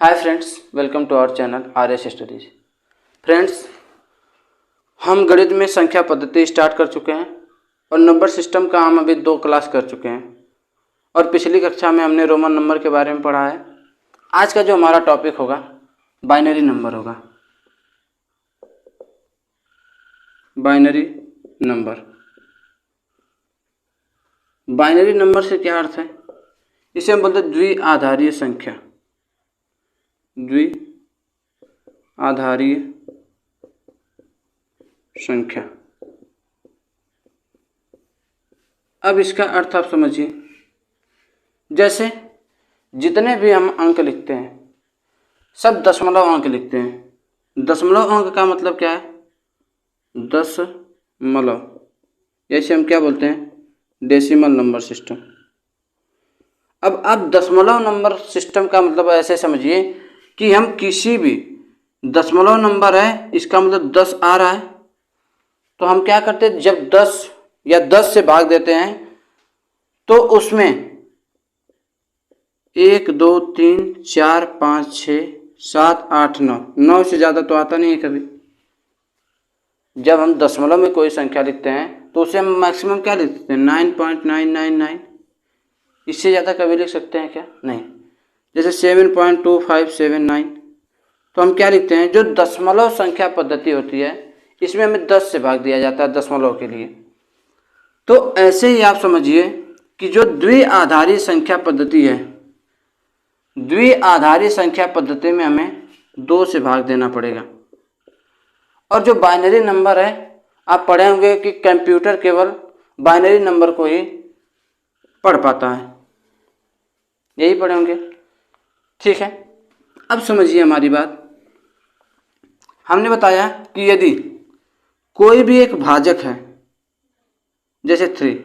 Hi friends, welcome to our channel R S studies. Friends, हम गणित में संख्या पद्धति स्टार्ट कर चुके हैं और नंबर सिस्टम का हम अभी 2 क्लास कर चुके हैं और पिछली कक्षा में हमने रोमन नंबर के बारे में पढ़ा है। आज का जो हमारा टॉपिक होगा बाइनरी नंबर होगा। बाइनरी नंबर, बाइनरी नंबर से क्या अर्थ है? इसे हम बोलते हैं द्विआधारीय संख्या। द्विआधारीय संख्या। अब इसका अर्थ आप समझिए, जैसे जितने भी हम अंक लिखते हैं सब दशमलव अंक लिखते हैं। दशमलव अंक का मतलब क्या है? दशमलव, जैसे हम क्या बोलते हैं? Decimal number system. अब आप दशमलव नंबर सिस्टम का मतलब ऐसे समझिए कि हम किसी भी दशमलव नंबर है, इसका मतलब 10 आ रहा है, तो हम क्या करते हैं? जब 10 या 10 से भाग देते हैं तो उसमें 1 2 3 4 5 6 7 8 9 से ज़्यादा तो आता नहीं है कभी। जब हम दशमलव में कोई संख्या लिखते हैं तो उसे हम मैक्सिमम क्या लिखते हैं? 9.999। इससे ज़्यादा कभी लिख सकते हैं क्या? नहीं। जैसे 7.2579, तो हम क्या लिखते हैं? जो दशमलव संख्या पद्धति होती है इसमें हमें 10 से भाग दिया जाता है दशमलव के लिए। तो ऐसे ही आप समझिए कि जो द्विआधारी संख्या पद्धति है, द्विआधारी संख्या पद्धति में हमें 2 से भाग देना पड़ेगा। और जो बाइनरी नंबर है, आप पढ़े होंगे कि कंप्यूटर केवल बाइनरी नंबर को ही पढ़ पाता है, यही पढ़े होंगे। ठीक है, अब समझिए हमारी बात। हमने बताया कि यदि कोई भी एक भाजक है, जैसे 3,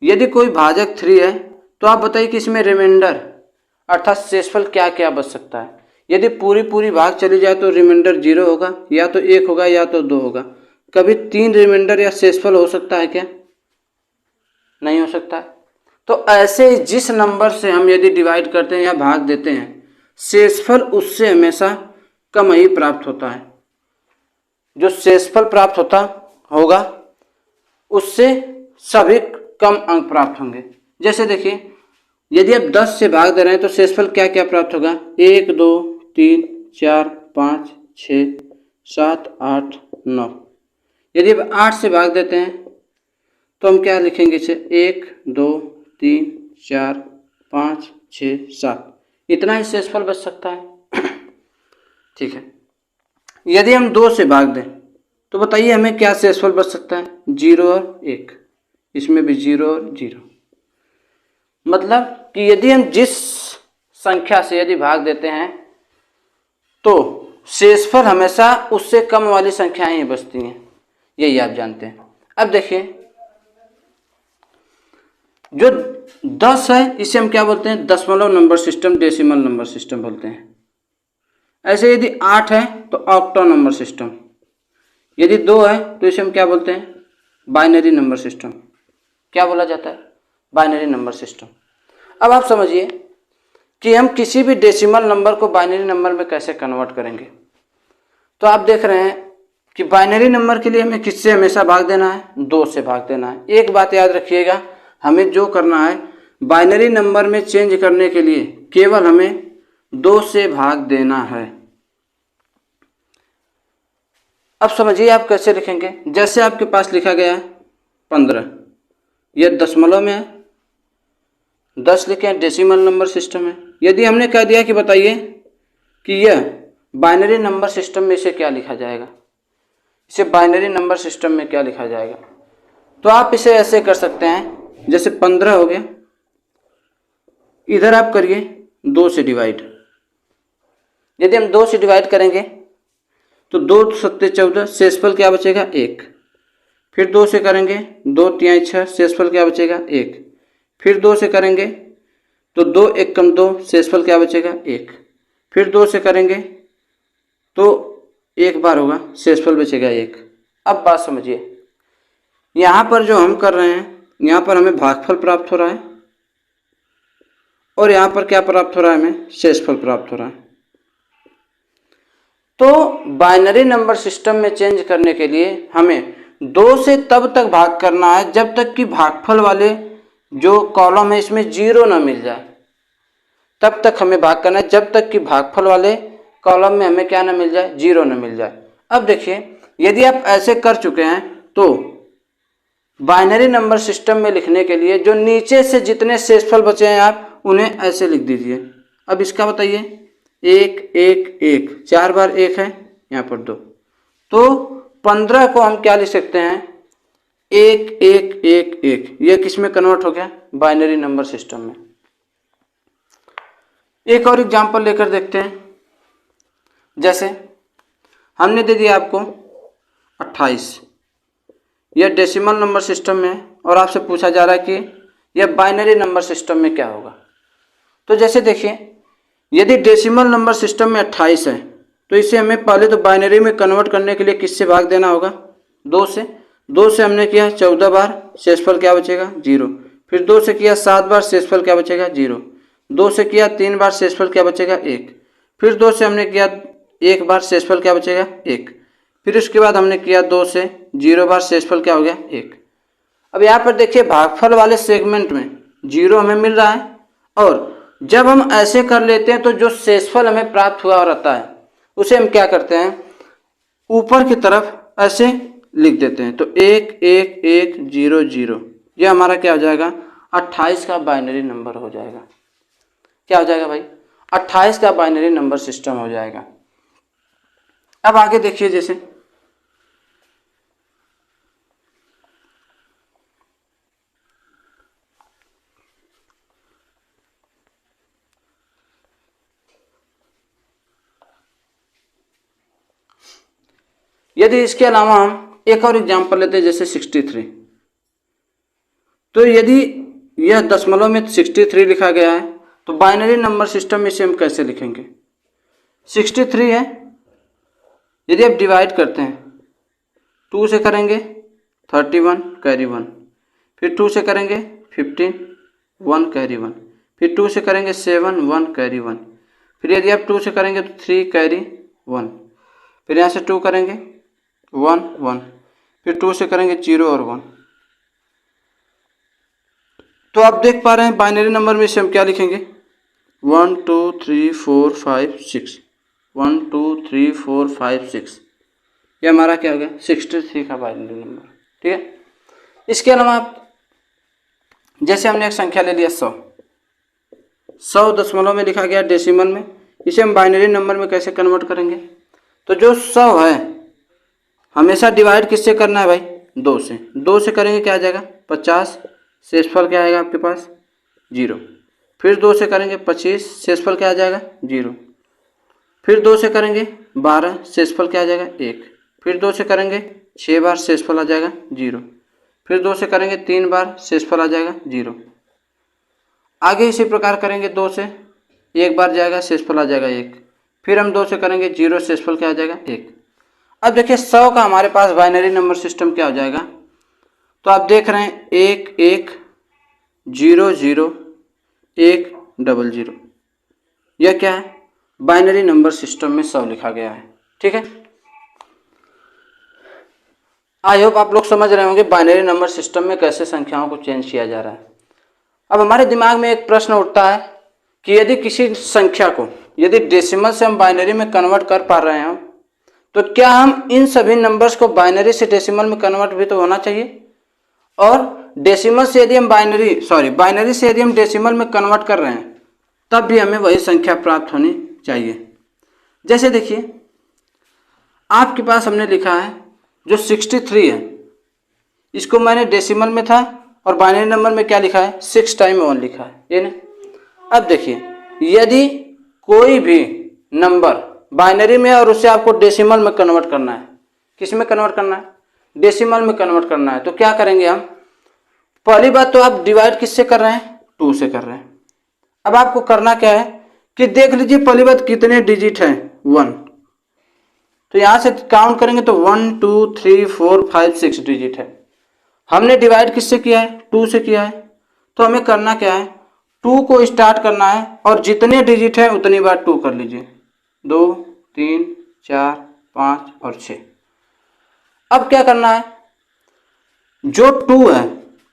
यदि कोई भाजक 3 है तो आप बताइए कि इसमें रिमाइंडर अर्थात शेषफल क्या क्या बच सकता है? यदि पूरी भाग चली जाए तो रिमाइंडर 0 होगा, या तो 1 होगा या तो 2 होगा। कभी 3 रिमाइंडर या शेषफल हो सकता है क्या? नहीं हो सकता है। तो ऐसे ही जिस नंबर से हम यदि डिवाइड करते हैं या भाग देते हैं, शेषफल उससे हमेशा कम ही प्राप्त होता है। जो शेषफल प्राप्त होगा उससे सभी कम अंक प्राप्त होंगे। जैसे देखिए, यदि आप 10 से भाग दे रहे हैं तो शेषफल क्या क्या प्राप्त होगा? 1 2 3 4 5 6 7 8 9। यदि आप 8 से भाग देते हैं तो हम क्या लिखेंगे इसे? 1 2 3 4 5 6 7। इतना ही शेषफल बच सकता है। ठीक है। यदि हम 2 से भाग दें तो बताइए हमें क्या शेषफल बच सकता है? 0 और 1। इसमें भी 0 और 0। मतलब कि यदि हम जिस संख्या से यदि भाग देते हैं तो शेषफल हमेशा उससे कम वाली संख्याएं ही बचती हैं, यही आप जानते हैं। अब देखिए, जो 10 है इसे हम क्या बोलते हैं? दशमलव number system, decimal number system बोलते हैं। ऐसे यदि 8 है तो ऑक्टो नंबर सिस्टम। यदि 2 है तो इसे हम क्या बोलते हैं? Binary number system. क्या बोला जाता है? Binary number system. अब आप समझिए कि हम किसी भी डेसिमल नंबर को बाइनरी नंबर में कैसे कन्वर्ट करेंगे। तो आप देख रहे हैं कि बाइनरी नंबर के लिए हमें किससे हमेशा भाग देना है? 2 से भाग देना है। एक बात याद रखिएगा, हमें जो करना है बाइनरी नंबर में चेंज करने के लिए केवल हमें 2 से भाग देना है। अब समझिए आप कैसे लिखेंगे। जैसे आपके पास लिखा गया है 15, यह दशमलव में है, 10 लिखे हैं, डेसिमल नंबर सिस्टम है। यदि हमने कह दिया कि बताइए कि यह बाइनरी नंबर सिस्टम में इसे क्या लिखा जाएगा? इसे बाइनरी नंबर सिस्टम में क्या लिखा जाएगा? तो आप इसे ऐसे कर सकते हैं, जैसे 15 हो गया, इधर आप करिए 2 से डिवाइड। यदि हम 2 से डिवाइड करेंगे तो 2 7 14, शेषफल क्या बचेगा? 1। फिर 2 से करेंगे, 2 3 6, शेषफल क्या बचेगा? 1। फिर 2 से करेंगे तो 2 1 कम 2, शेषफल क्या बचेगा? 1। फिर 2 से करेंगे तो 1 बार होगा, शेषफल बचेगा 1। अब बात समझिए, यहाँ पर जो हम कर रहे हैं, यहाँ पर हमें भागफल प्राप्त हो रहा है और यहाँ पर क्या प्राप्त हो रहा है? हमें शेषफल प्राप्त हो रहा है। तो बाइनरी नंबर सिस्टम में चेंज करने के लिए हमें 2 से तब तक भाग करना है जब तक कि भागफल वाले जो कॉलम है इसमें 0 ना मिल जाए। तब तक हमें भाग करना है जब तक कि भागफल वाले कॉलम में हमें क्या ना मिल जाए, 0 ना मिल जाए। अब देखिए, यदि आप ऐसे कर चुके हैं तो बाइनरी नंबर सिस्टम में लिखने के लिए जो नीचे से जितने शेषफल बचे हैं आप उन्हें ऐसे लिख दीजिए। अब इसका बताइए, 1 1 1, 4 बार 1 है, यहाँ पर 2, तो 15 को हम क्या लिख सकते हैं, 1 1 1 1। यह किस में कन्वर्ट हो गया, बाइनरी नंबर सिस्टम में। एक और एग्जांपल लेकर देखते हैं। जैसे हमने दे दिया आपको 28, यह डेसिमल नंबर सिस्टम में है और आपसे पूछा जा रहा है कि यह बाइनरी नंबर सिस्टम में क्या होगा। तो जैसे देखिए, यदि डेसिमल नंबर सिस्टम में 28 है तो इसे हमें पहले तो बाइनरी में कन्वर्ट करने के लिए किससे भाग देना होगा, 2 से। 2 से हमने किया 14 बार, शेषफल क्या बचेगा, 0। फिर 2 से किया 7 बार, शेषफल क्या बचेगा, 0। 2 से किया 3 बार, शेषफल क्या बचेगा, 1। फिर 2 से हमने किया 1 बार, शेषफल क्या बचेगा, 1। फिर उसके बाद हमने किया 2 से 0 बार, शेषफल क्या हो गया, 1। अब यहाँ पर देखिए, भागफल वाले सेगमेंट में 0 हमें मिल रहा है और जब हम ऐसे कर लेते हैं तो जो शेषफल हमें प्राप्त हुआ रहता है उसे हम क्या करते हैं, ऊपर की तरफ ऐसे लिख देते हैं। तो 1 1 1 0 0, यह हमारा क्या हो जाएगा, 28 का बाइनरी नंबर हो जाएगा। क्या हो जाएगा भाई, 28 का बाइनरी नंबर सिस्टम हो जाएगा। अब आगे देखिए, जैसे यदि इसके अलावा हम एक और एग्जांपल लेते हैं, जैसे 63। तो यदि यह दशमलव में 63 लिखा गया है तो बाइनरी नंबर सिस्टम में इसे हम कैसे लिखेंगे, 63 है, यदि आप डिवाइड करते हैं 2 से करेंगे 31 कैरी 1, फिर 2 से करेंगे 15 1 कैरी 1, फिर 2 से करेंगे 7 1 कैरी 1, फिर यदि आप 2 से करेंगे तो 3 कैरी 1, फिर यहाँ से 2 करेंगे 1 1, फिर 2 से करेंगे 0 और 1। तो आप देख पा रहे हैं बाइनरी नंबर में इसे हम क्या लिखेंगे, 1 2 3 4 5 6, 1 2 3 4 5 6, ये हमारा क्या हो गया, 63 का बाइनरी नंबर। ठीक है। इसके अलावा आप जैसे हमने एक संख्या ले लिया 100 दशमलव में लिखा गया डेसिमल में, इसे हम बाइनरी नंबर में कैसे कन्वर्ट करेंगे। तो जो 100 है हमेशा डिवाइड किससे करना है भाई, 2 से। 2 से करेंगे क्या आ जाएगा, 50, शेषफल क्या आएगा आपके पास, 0। फिर 2 से करेंगे 25, शेषफल क्या आ जाएगा, 0। फिर 2 से करेंगे 12, शेषफल क्या आ जाएगा, 1। फिर 2 से करेंगे 6 बार, शेषफल आ जाएगा 0। फिर 2 से करेंगे 3 बार, शेषफल आ जाएगा 0। आगे इसी प्रकार करेंगे, 2 से 1 बार जाएगा, शेषफल आ जाएगा 1। फिर हम 2 से करेंगे 0, शेषफल क्या आ जाएगा, 1। अब देखिए 100 का हमारे पास बाइनरी नंबर सिस्टम क्या हो जाएगा। तो आप देख रहे हैं 1 1 0 0 1 0 0, यह क्या है, बाइनरी नंबर सिस्टम में 100 लिखा गया है। ठीक है, आई होप आप लोग समझ रहे होंगे बाइनरी नंबर सिस्टम में कैसे संख्याओं को चेंज किया जा रहा है। अब हमारे दिमाग में एक प्रश्न उठता है कि यदि किसी संख्या को यदि डेसिमल से हम बाइनरी में कन्वर्ट कर पा रहे हैं तो क्या हम इन सभी नंबर्स को बाइनरी से डेसिमल में कन्वर्ट भी तो होना चाहिए, और डेसिमल से यदि हम बाइनरी से यदि हम डेसिमल में कन्वर्ट कर रहे हैं तब भी हमें वही संख्या प्राप्त होनी चाहिए। जैसे देखिए आपके पास हमने लिखा है जो 63 है, इसको मैंने डेसिमल में था और बाइनरी नंबर में क्या लिखा है, 6 टाइम 1 लिखा है, ये ना। अब देखिए यदि कोई भी नंबर बाइनरी में और उसे आपको डेसिमल में कन्वर्ट करना है, किस में कन्वर्ट करना है, डेसिमल में कन्वर्ट करना है, तो क्या करेंगे हम, पहली बात तो आप डिवाइड किससे कर रहे हैं, 2 से कर रहे हैं। अब आपको करना क्या है कि देख लीजिए पहली बात कितने डिजिट हैं, 1, तो यहां से काउंट करेंगे तो 1 2 3 4 5 6 डिजिट है। हमने डिवाइड किससे किया है, 2 से किया है, तो हमें करना क्या है, 2 को स्टार्ट करना है और जितने डिजिट है उतनी बार 2 कर लीजिए, 2 3 4, 5 और 6। अब क्या करना है, जो 2 है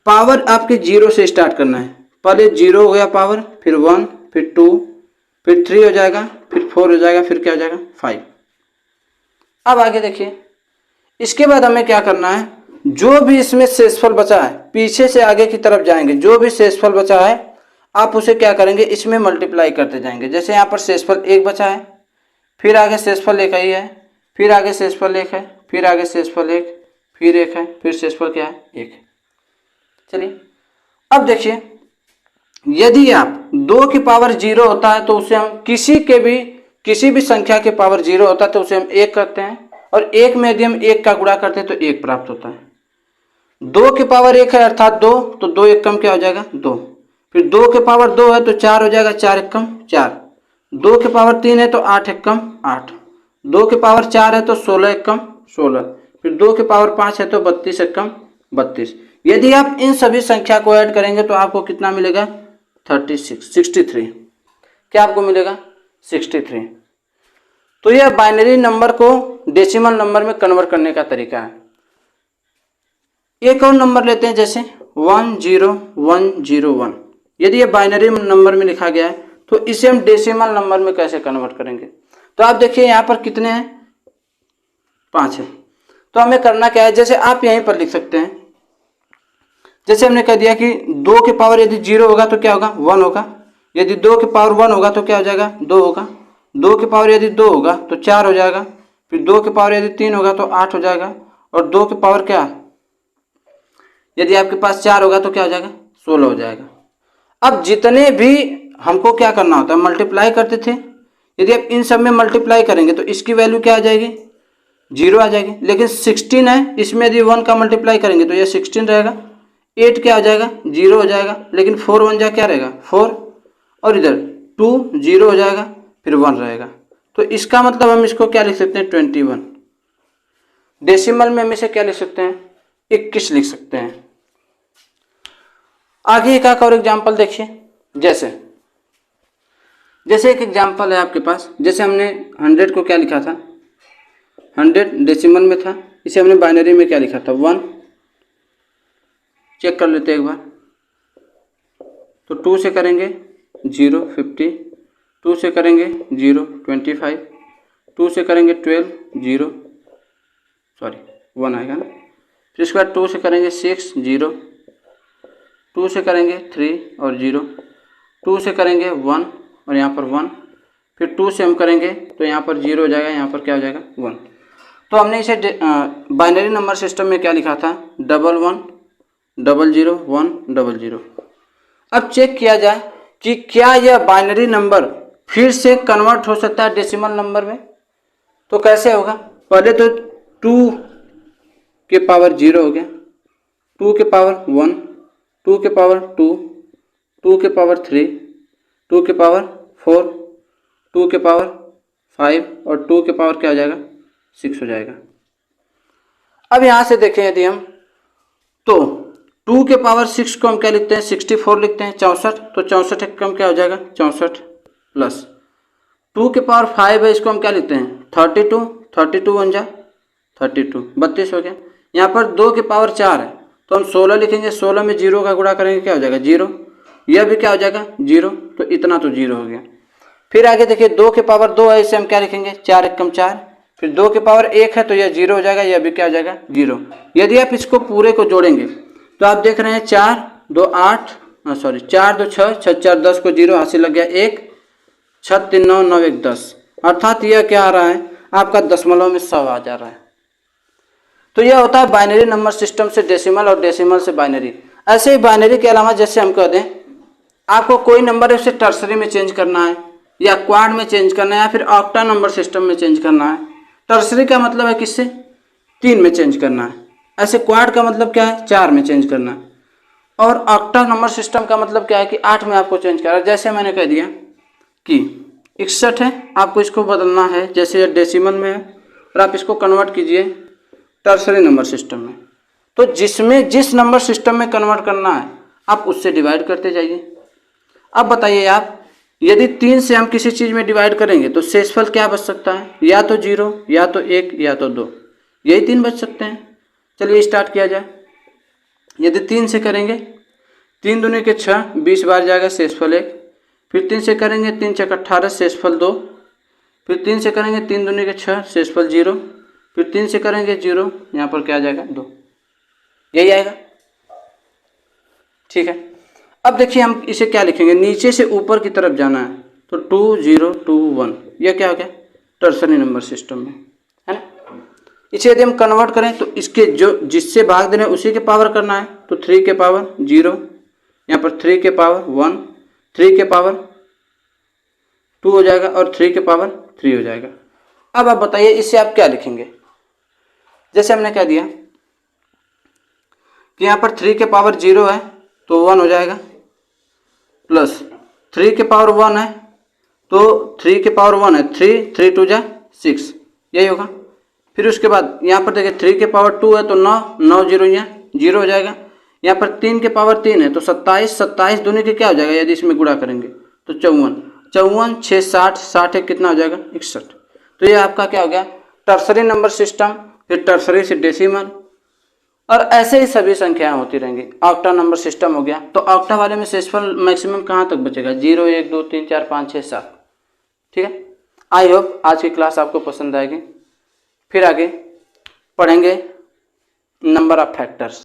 पावर आपके 0 से स्टार्ट करना है। पहले 0 हो गया पावर, फिर 1, फिर 2, फिर 3 हो जाएगा, फिर 4 हो जाएगा, फिर क्या हो जाएगा 5। अब आगे देखिए, इसके बाद हमें क्या करना है, जो भी इसमें शेषफल बचा है, पीछे से आगे की तरफ जाएंगे, जो भी शेषफल बचा है आप उसे क्या करेंगे, इसमें मल्टीप्लाई करते जाएंगे। जैसे यहाँ पर शेषफल 1 बचा है, फिर आगे शेषफल 1 ही है, फिर आगे शेषफल 1 है, फिर आगे शेषफल 1, फिर 1 है, फिर शेषफल क्या है 1 है। चलिए अब देखिए, यदि आप 2 की पावर 0 होता है तो उसे हम किसी भी संख्या के पावर 0 होता है तो उसे हम 1 करते हैं, और 1 में यदि हम 1 का गुणा करते हैं तो 1 प्राप्त होता है। 2 की पावर 1 है अर्थात 2, तो 2 1 कम क्या हो जाएगा 2। फिर 2 के पावर 2 है तो 4 हो जाएगा, 4 1 कम 4। 2 के पावर 3 है तो 8 1 कम 8। 2 के पावर 4 है तो 16 1 कम 16। फिर 2 के पावर 5 है तो 32 1 कम 32। यदि आप इन सभी संख्या को ऐड करेंगे तो आपको कितना मिलेगा 63। क्या आपको मिलेगा 63। तो यह बाइनरी नंबर को डेसिमल नंबर में कन्वर्ट करने का तरीका है। एक और नंबर लेते हैं, जैसे 10101। यदि ये बाइनरी नंबर में लिखा गया है तो इसे हम डेसिमल नंबर में कैसे कन्वर्ट करेंगे। तो आप देखिए यहाँ पर कितने हैं, 5 है। तो हमें करना क्या है, जैसे आप यहीं पर लिख सकते हैं, जैसे हमने कह दिया कि 2 के पावर यदि 0 होगा तो क्या होगा 1 होगा, यदि 2 के पावर 1 होगा तो क्या हो जाएगा 2 होगा, 2 के पावर यदि 2 होगा तो 4 हो जाएगा, फिर 2 के पावर यदि 3 होगा तो 8 हो जाएगा, और 2 के पावर क्या यदि आपके पास 4 होगा तो क्या हो जाएगा 16 हो जाएगा। अब जितने भी हमको क्या करना होता है, मल्टीप्लाई करते थे, यदि आप इन सब में मल्टीप्लाई करेंगे तो इसकी वैल्यू क्या आ जाएगी 0 आ जाएगी। लेकिन 16 है, इसमें यदि 1 का मल्टीप्लाई करेंगे तो ये 16 रहेगा। 8 क्या हो जाएगा 0 हो जाएगा, लेकिन 4 1 जा क्या रहेगा 4, और इधर 2 0 हो जाएगा, फिर 1 रहेगा। तो इसका मतलब हम इसको क्या लिख सकते हैं 21। डेसिमल में हम इसे क्या लिख सकते हैं 21 लिख सकते हैं। आगे एक और एग्जाम्पल देखिए, जैसे एक एग्जाम्पल है आपके पास, जैसे हमने 100 को क्या लिखा था 100 डेसिमल में था, इसे हमने बाइनरी में क्या लिखा था 1। चेक कर लेते हैं एक बार। तो 2 से करेंगे 0 50, 2 से करेंगे 0 25, 2 से करेंगे 12 0 1 आएगा ना। फिर इसके बाद 2 से करेंगे 6 0, 2 से करेंगे 3 और 0, 2 से करेंगे 1 और यहाँ पर 1, फिर 2 से हम करेंगे तो यहाँ पर 0 हो जाएगा, यहाँ पर क्या हो जाएगा 1। तो हमने इसे बाइनरी नंबर सिस्टम में क्या लिखा था 11 00 1 00। अब चेक किया जाए कि क्या यह बाइनरी नंबर फिर से कन्वर्ट हो सकता है डेसिमल नंबर में। तो कैसे होगा, पहले तो 2 के पावर 0 हो गया, 2 के पावर 1, 2 के पावर 2, 2 के पावर 3, 2 के पावर 4, 2 के पावर 5 और 2 के पावर क्या हो जाएगा 6 हो जाएगा। अब यहाँ से देखें यदि हम, तो 2 के पावर 6 को हम क्या लिखते हैं 64 लिखते हैं, 64। तो 64 एक कम क्या हो जाएगा 64 प्लस 2 के पावर 5 है, इसको हम क्या लिखते हैं 32, 32 1 जा 32 32 हो गया। यहाँ पर 2 के पावर 4 है तो हम 16 लिखेंगे, 16 में 0 का गुणा करेंगे क्या हो जाएगा 0, यह भी क्या हो जाएगा 0, तो इतना तो 0 हो गया। फिर आगे देखिए 2 के पावर 2 है, इसे हम क्या लिखेंगे 4 1 कम 4, फिर 2 के पावर 1 है तो यह 0 हो जाएगा, यह भी क्या हो जाएगा 0। यदि आप इसको पूरे को जोड़ेंगे तो आप देख रहे हैं 4 2 8 4 2 6 6 4 10 को 0 हासिल लग गया 1, 6 3 9 9 1 10, अर्थात यह क्या आ रहा है आपका दशमलव में 100 आ जा रहा है। तो यह होता है बाइनरी नंबर सिस्टम से डेसिमल और डेसिमल से बाइनरी। ऐसे ही बाइनरी के अलावा जैसे हम कह दें आपको कोई नंबर है उसे टर्सरी में चेंज करना है या क्वाड में चेंज करना है या फिर ऑक्टा नंबर सिस्टम में चेंज करना है। टर्सरी का मतलब है किससे 3 में चेंज करना है, ऐसे क्वाड का मतलब क्या है 4 में चेंज करना है, और ऑक्टा नंबर सिस्टम का मतलब क्या है कि 8 में आपको चेंज करना है। जैसे मैंने कह दिया कि 61 है, आपको इसको बदलना है, जैसे ये डेसिमल में है और आप इसको कन्वर्ट कीजिए टर्सरी नंबर सिस्टम में। तो जिसमें जिस नंबर सिस्टम में कन्वर्ट करना है आप उससे डिवाइड करते जाइए। अब बताइए आप यदि 3 से हम किसी चीज़ में डिवाइड करेंगे तो शेषफल क्या बच सकता है, या तो 0, या तो 1, या तो 2, यही 3 बच सकते हैं। चलिए स्टार्ट किया जाए। यदि 3 से करेंगे, 3 दूनी के 6, 20 बार जाएगा, शेषफल 1। फिर 3 से करेंगे, 3 छक 18, शेषफल 2। फिर 3 से करेंगे, 3 दूनी के 6, शेषफल 0। फिर 3 से करेंगे 0, यहाँ पर क्या आ जाएगा 2, यही आएगा। ठीक है, अब देखिए हम इसे क्या लिखेंगे, नीचे से ऊपर की तरफ जाना है तो 2 0 2 1, यह क्या हो गया, टर्सरी नंबर सिस्टम में, है ना। इसे यदि हम कन्वर्ट करें तो इसके जो जिससे भाग देना है उसी के पावर करना है, तो 3 के पावर 0, यहाँ पर 3 के पावर 1, 3 के पावर 2 हो जाएगा और 3 के पावर 3 हो जाएगा। अब आप बताइए इससे आप क्या लिखेंगे। जैसे हमने क्या दिया कि यहाँ पर 3 के पावर 0 है तो 1 हो जाएगा, प्लस 3 के पावर 1 है तो 3 के पावर 1 है, 3 3 2 जा 6, यही होगा। फिर उसके बाद यहाँ पर देखिए 3 के पावर 2 है तो 9 9 0 यहाँ 0 हो जाएगा। यहाँ पर 3 के पावर 3 है तो 27 27 दूनी के क्या हो जाएगा, यदि इसमें गुणा करेंगे तो 54 54 6 60 60 एक कितना हो जाएगा 61। तो ये आपका क्या हो गया, टर्सरी नंबर सिस्टम। फिर टर्सरी से डेसिमल, और ऐसे ही सभी संख्याएं होती रहेंगी। ऑक्टा नंबर सिस्टम हो गया, तो ऑक्टा वाले में शेषफल मैक्सिमम कहाँ तक बचेगा, 0 1 2 3 4 5 6 7। ठीक है, आई होप आज की क्लास आपको पसंद आएगी। फिर आगे पढ़ेंगे नंबर ऑफ फैक्टर्स।